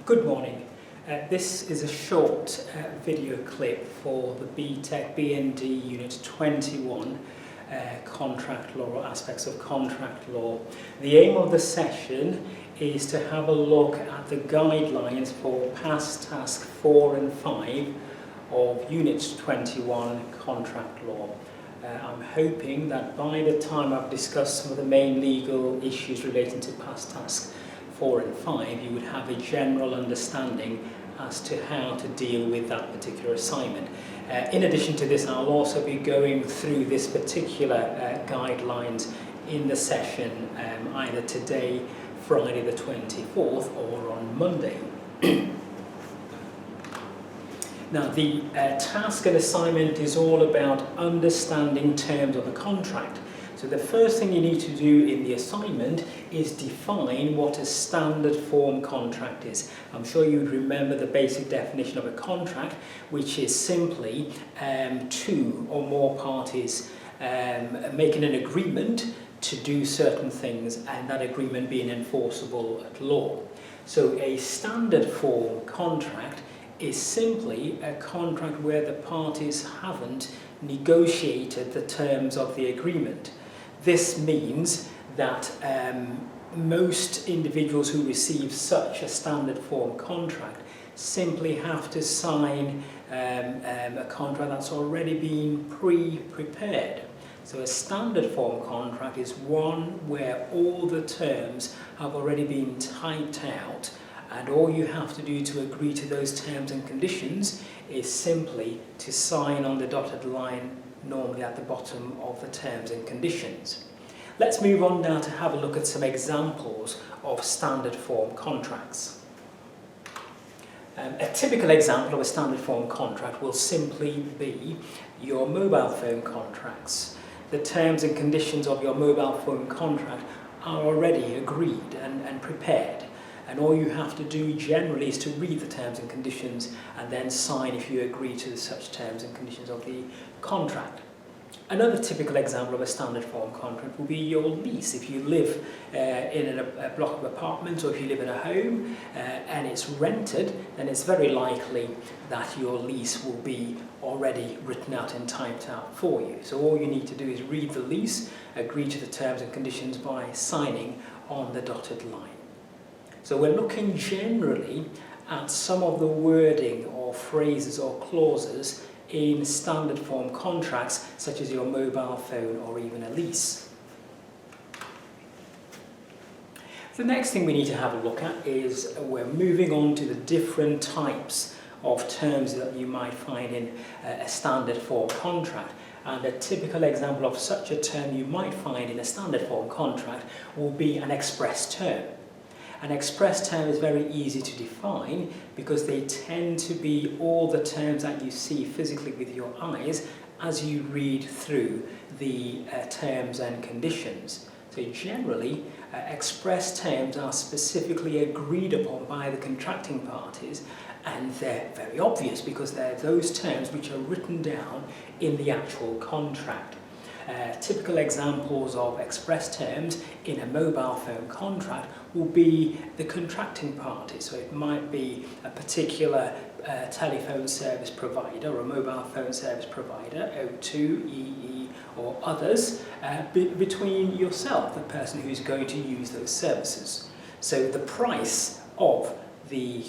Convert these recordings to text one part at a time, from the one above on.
Good morning. This is a short video clip for the BTEC B&D Unit 21 contract law or aspects of contract law. The aim of the session is to have a look at the guidelines for past task 4 and 5 of Unit 21 contract law. I'm hoping that by the time I've discussed some of the main legal issues relating to past task 4 and 5, you would have a general understanding as to how to deal with that particular assignment. In addition to this, I'll also be going through this particular guidelines in the session either today, Friday the 24th, or on Monday. Now, the task and assignment is all about understanding terms of a contract. So the first thing you need to do in the assignment is define what a standard form contract is. I'm sure you would remember the basic definition of a contract, which is simply two or more parties making an agreement to do certain things, and that agreement being enforceable at law. So a standard form contract is simply a contract where the parties haven't negotiated the terms of the agreement. This means that most individuals who receive such a standard form contract simply have to sign a contract that's already been pre-prepared. So a standard form contract is one where all the terms have already been typed out, and all you have to do to agree to those terms and conditions is simply to sign on the dotted line, normally at the bottom of the terms and conditions. Let's move on now to have a look at some examples of standard form contracts. A typical example of a standard form contract will simply be your mobile phone contracts. The terms and conditions of your mobile phone contract are already agreed and prepared, and all you have to do generally is to read the terms and conditions and then sign if you agree to such terms and conditions of the contract. Another typical example of a standard form contract will be your lease. If you live in a block of apartments, or if you live in a home and it's rented, then it's very likely that your lease will be already written out and typed out for you. So all you need to do is read the lease, agree to the terms and conditions by signing on the dotted line. So we're looking generally at some of the wording or phrases or clauses in standard form contracts, such as your mobile phone or even a lease. The next thing we need to have a look at is we're moving on to the different types of terms that you might find in a standard form contract. And a typical example of such a term you might find in a standard form contract will be an express term. An express term is very easy to define because they tend to be all the terms that you see physically with your eyes as you read through the terms and conditions. So generally, express terms are specifically agreed upon by the contracting parties, and they're very obvious because they're those terms which are written down in the actual contract. Typical examples of express terms in a mobile phone contract will be the contracting party. So it might be a particular telephone service provider or a mobile phone service provider, O2, EE or others, between yourself, the person who's going to use those services. So the price of the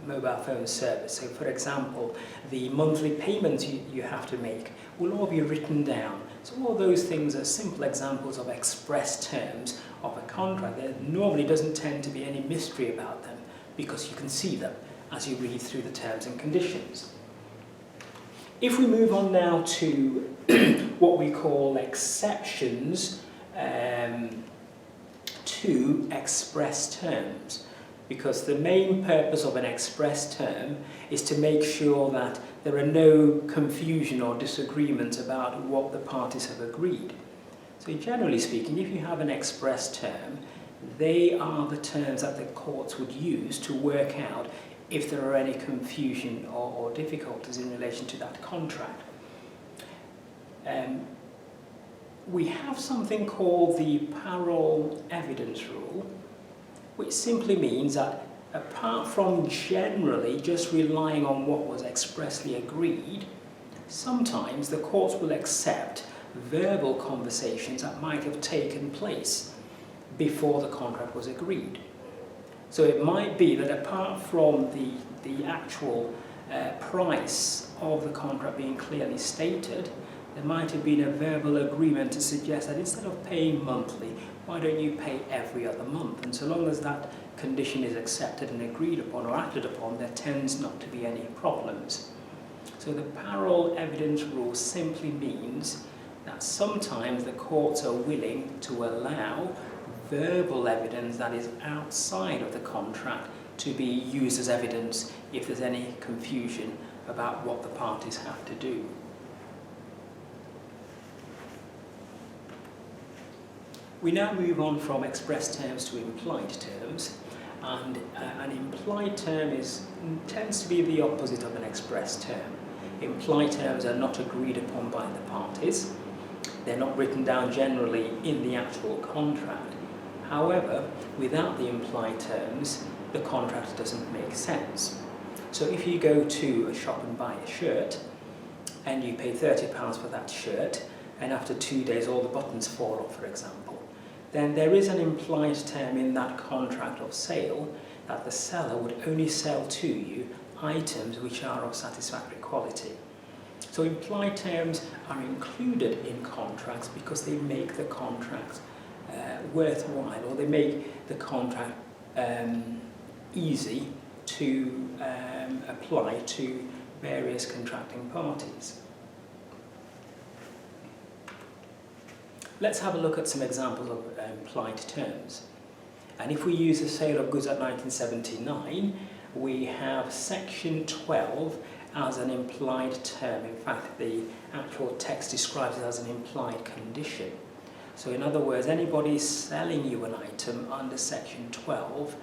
mobile phone service, so for example, the monthly payments you have to make will all be written down. So all those things are simple examples of express terms of a contract. There normally doesn't tend to be any mystery about them because you can see them as you read through the terms and conditions. If we move on now to what we call exceptions to express terms, because the main purpose of an express term is to make sure that there are no confusion or disagreements about what the parties have agreed. So generally speaking, if you have an express term, they are the terms that the courts would use to work out if there are any confusion or difficulties in relation to that contract. We have something called the parole evidence rule, which simply means that apart from generally just relying on what was expressly agreed, sometimes the courts will accept verbal conversations that might have taken place before the contract was agreed. So it might be that apart from the actual price of the contract being clearly stated, there might have been a verbal agreement to suggest that instead of paying monthly, why don't you pay every other month? And so long as that condition is accepted and agreed upon or acted upon, there tends not to be any problems. So the parole evidence rule simply means that sometimes the courts are willing to allow verbal evidence that is outside of the contract to be used as evidence if there's any confusion about what the parties have to do. We now move on from express terms to implied terms, and an implied term tends to be the opposite of an express term. Implied terms are not agreed upon by the parties. They're not written down generally in the actual contract. However, without the implied terms, the contract doesn't make sense. So if you go to a shop and buy a shirt, and you pay £30 for that shirt, and after 2 days all the buttons fall off, for example, then there is an implied term in that contract of sale that the seller would only sell to you items which are of satisfactory quality. So implied terms are included in contracts because they make the contract worthwhile, or they make the contract easy to apply to various contracting parties. Let's have a look at some examples of implied terms. And if we use the sale of goods at 1979, we have section 12 as an implied term. In fact, the actual text describes it as an implied condition. So in other words, anybody selling you an item under section 12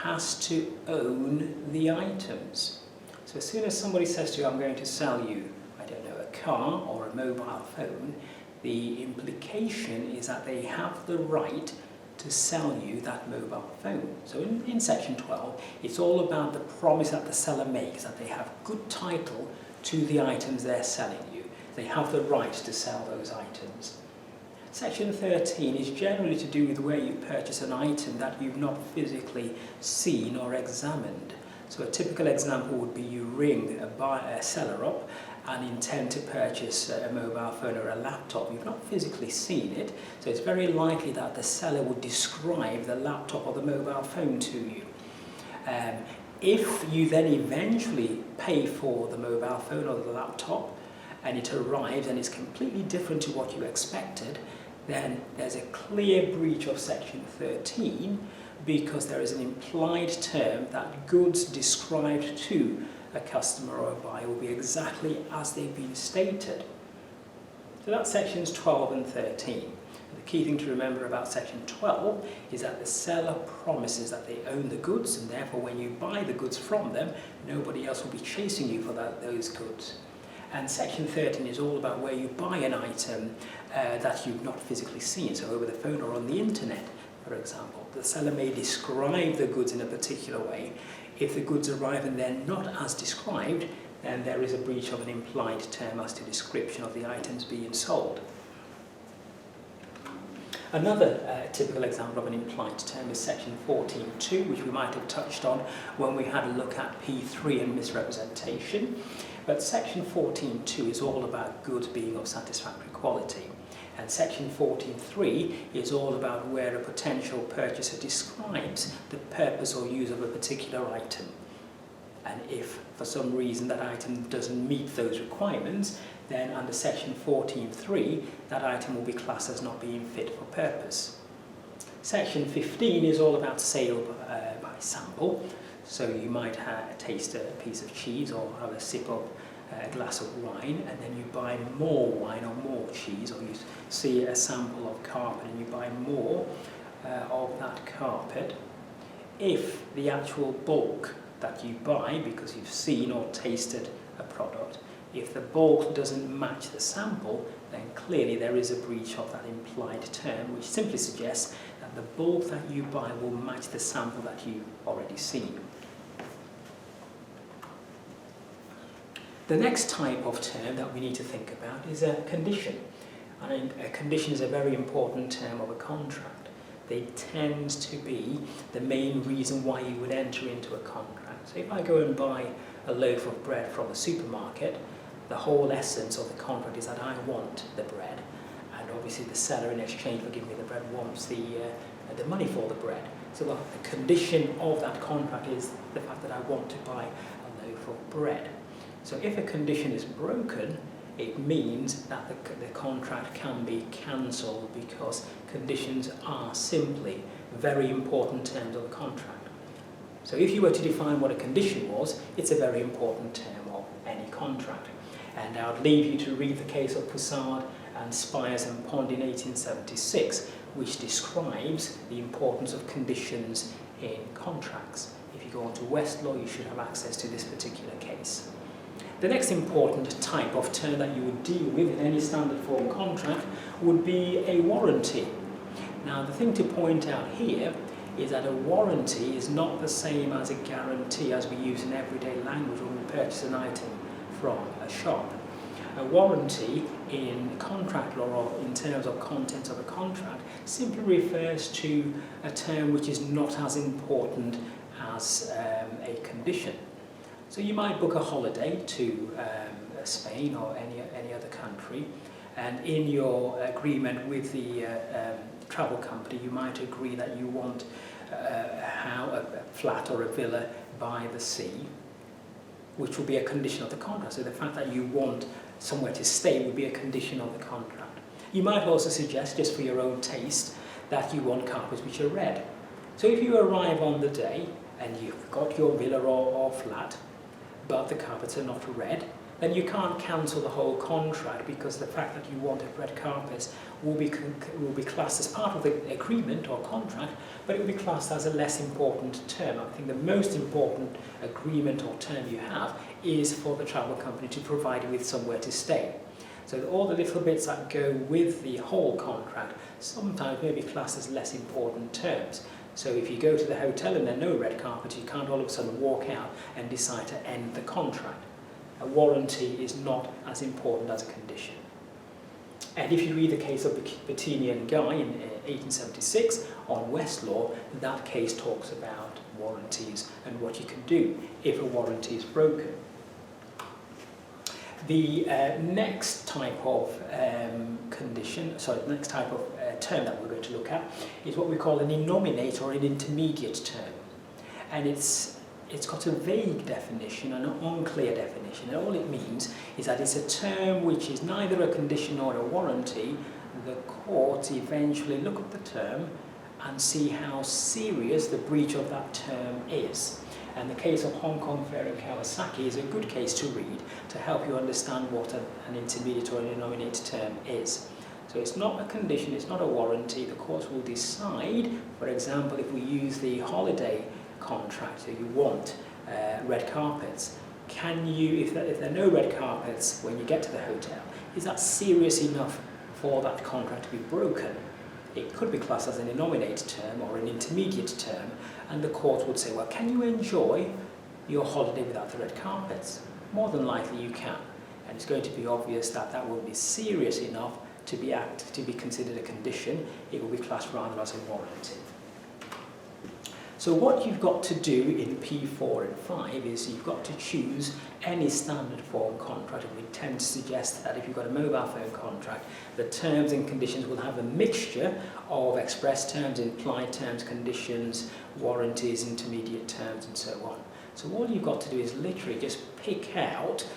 has to own the items. So as soon as somebody says to you, I'm going to sell you, I don't know, a car or a mobile phone, the implication is that they have the right to sell you that mobile phone. So in section 12, it's all about the promise that the seller makes, that they have good title to the items they're selling you. They have the right to sell those items. Section 13 is generally to do with where you purchase an item that you've not physically seen or examined. So a typical example would be you ring a seller up and intend to purchase a mobile phone or a laptop. You've not physically seen it, so it's very likely that the seller would describe the laptop or the mobile phone to you. If you then eventually pay for the mobile phone or the laptop and it arrives and it's completely different to what you expected, then there's a clear breach of section 13 because there is an implied term that goods described to a customer or a buyer will be exactly as they've been stated. So that's sections 12 and 13. The key thing to remember about section 12 is that the seller promises that they own the goods, and therefore when you buy the goods from them, nobody else will be chasing you for those goods. And section 13 is all about where you buy an item that you've not physically seen, so over the phone or on the internet, for example. The seller may describe the goods in a particular way. If the goods arrive and they're not as described, then there is a breach of an implied term as to description of the items being sold. Another typical example of an implied term is section 14.2, which we might have touched on when we had a look at P3 and misrepresentation. But section 14.2 is all about goods being of satisfactory quality. And section 14.3 is all about where a potential purchaser describes the purpose or use of a particular item. And if for some reason that item doesn't meet those requirements, then under section 14.3 that item will be classed as not being fit for purpose. Section 15 is all about sale by sample. So you might taste a piece of cheese or have a sip of a glass of wine, and then you buy more wine or more cheese, or you see a sample of carpet and you buy more of that carpet. If the actual bulk that you buy, because you've seen or tasted a product, if the bulk doesn't match the sample, then clearly there is a breach of that implied term, which simply suggests that that the bulk that you buy will match the sample that you've already seen. The next type of term that we need to think about is a condition. And a condition is a very important term of a contract. They tend to be the main reason why you would enter into a contract. So if I go and buy a loaf of bread from a supermarket, the whole essence of the contract is that I want the bread, and obviously the seller in exchange for giving me the bread wants the money for the bread. So the condition of that contract is the fact that I want to buy a loaf of bread. So if a condition is broken, it means that the contract can be cancelled, because conditions are simply very important terms of the contract. So if you were to define what a condition was, it's a very important term of any contract. And I would leave you to read the case of Poussard and Spires and Pond in 1876, which describes the importance of conditions in contracts. If you go on to Westlaw, you should have access to this particular case. The next important type of term that you would deal with in any standard form contract would be a warranty. Now, the thing to point out here is that a warranty is not the same as a guarantee as we use in everyday language when we purchase an item from a shop. A warranty in contract law, or in terms of contents of a contract, simply refers to a term which is not as important as a condition. So you might book a holiday to Spain or any other country, and in your agreement with the travel company, you might agree that you want a flat or a villa by the sea, which will be a condition of the contract. So the fact that you want somewhere to stay would be a condition of the contract. You might also suggest, just for your own taste, that you want carpets which are red. So if you arrive on the day and you've got your villa or flat, but the carpets are not red, then you can't cancel the whole contract, because the fact that you wanted red carpets will be classed as part of the agreement or contract, but it will be classed as a less important term. I think the most important agreement or term you have is for the travel company to provide you with somewhere to stay. So all the little bits that go with the whole contract sometimes may be classed as less important terms. So if you go to the hotel and there are no red carpet, you can't all of a sudden walk out and decide to end the contract. A warranty is not as important as a condition. And if you read the case of Bettini and Guy in 1876 on Westlaw, that case talks about warranties and what you can do if a warranty is broken. The next type of term that we're going to look at is what we call an innominate or an intermediate term. And it's got a vague definition and an unclear definition. And all it means is that it's a term which is neither a condition nor a warranty. The courts eventually look at the term and see how serious the breach of that term is. And the case of Hong Kong Ferry Kawasaki is a good case to read to help you understand what an intermediate or an innominate term is. So it's not a condition, it's not a warranty. The courts will decide, for example, if we use the holiday contract, so you want red carpets, if there are no red carpets when you get to the hotel, is that serious enough for that contract to be broken? It could be classed as an innominate term or an intermediate term, and the court would say, well, can you enjoy your holiday without the red carpets? More than likely you can, and it's going to be obvious that that will be serious enough to be considered a condition. It will be classed rather as a warranty. So what you've got to do in P4 and 5 is you've got to choose any standard form contract, and we tend to suggest that if you've got a mobile phone contract, the terms and conditions will have a mixture of express terms, implied terms, conditions, warranties, intermediate terms, and so on. So all you've got to do is literally just pick out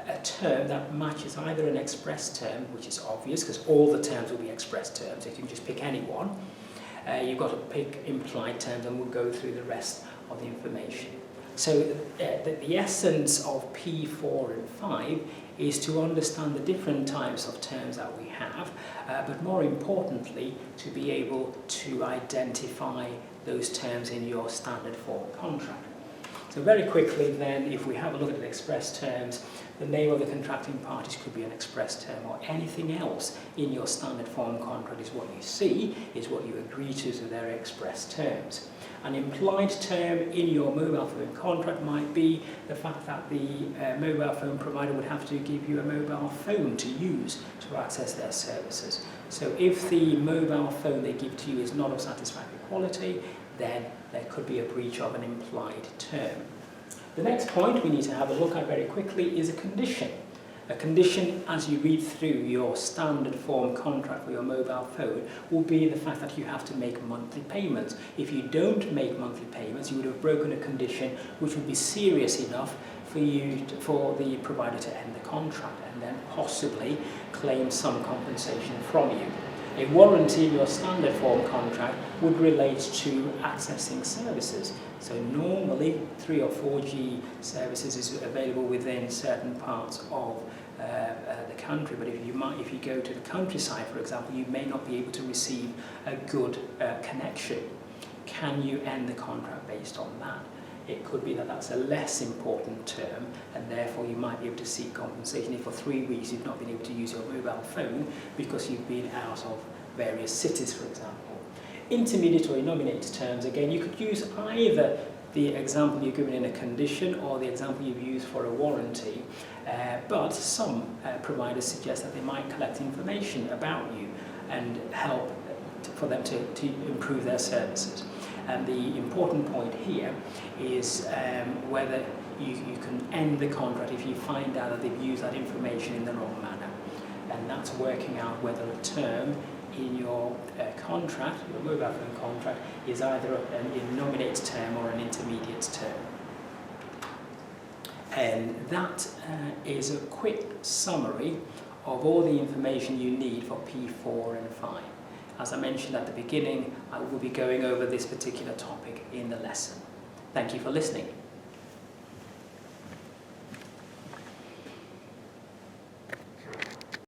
a term that matches either an express term, which is obvious because all the terms will be express terms, so you can just pick any one. You've got to pick implied terms, and we'll go through the rest of the information. So the essence of P4 and 5 is to understand the different types of terms that we have, but more importantly, to be able to identify those terms in your standard form contract. So very quickly then, if we have a look at the express terms, the name of the contracting parties could be an express term, or anything else in your standard form contract is what you see, is what you agree to, so they're express terms. An implied term in your mobile phone contract might be the fact that the mobile phone provider would have to give you a mobile phone to use to access their services. So if the mobile phone they give to you is not of satisfactory quality, then there could be a breach of an implied term. The next point we need to have a look at very quickly is a condition. A condition, as you read through your standard form contract for your mobile phone, will be the fact that you have to make monthly payments. If you don't make monthly payments, you would have broken a condition which would be serious enough for the provider to end the contract and then possibly claim some compensation from you. A warranty in your standard form contract would relate to accessing services. So normally 3 or 4G services is available within certain parts of the country, but if you go to the countryside, for example, you may not be able to receive a good connection. Can you end the contract based on that? It could be that that's a less important term, and therefore you might be able to seek compensation if for 3 weeks you've not been able to use your mobile phone because you've been out of various cities, for example. Intermediate or nominated terms, again, you could use either the example you're given in a condition or the example you've used for a warranty, but some providers suggest that they might collect information about you and help for them to improve their services. And the important point here is whether you can end the contract if you find out that they've used that information in the wrong manner. And that's working out whether a term in your contract, your mobile phone contract, is either a nominated term or an intermediate term. And that is a quick summary of all the information you need for P4 and 5. As I mentioned at the beginning, I will be going over this particular topic in the lesson. Thank you for listening.